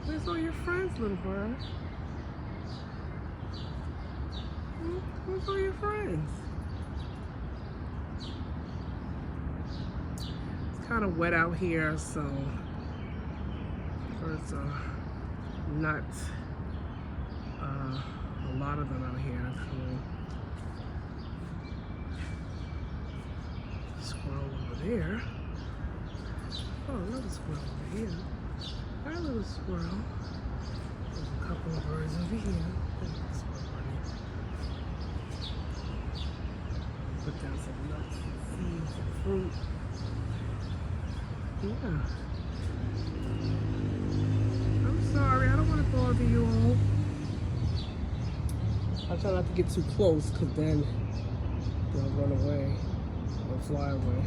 Where's all your friends, little bird? Where's all your friends? It's kind of wet out here, so birds are not a lot of them out here. Squirrel over there. Oh, another squirrel over here. Hi, little squirrel. There's a couple of birds over here. Put down some nuts and seeds and fruit. Yeah. I'm sorry, I don't want to bother you all. I try not to get too close because then they'll run away or fly away.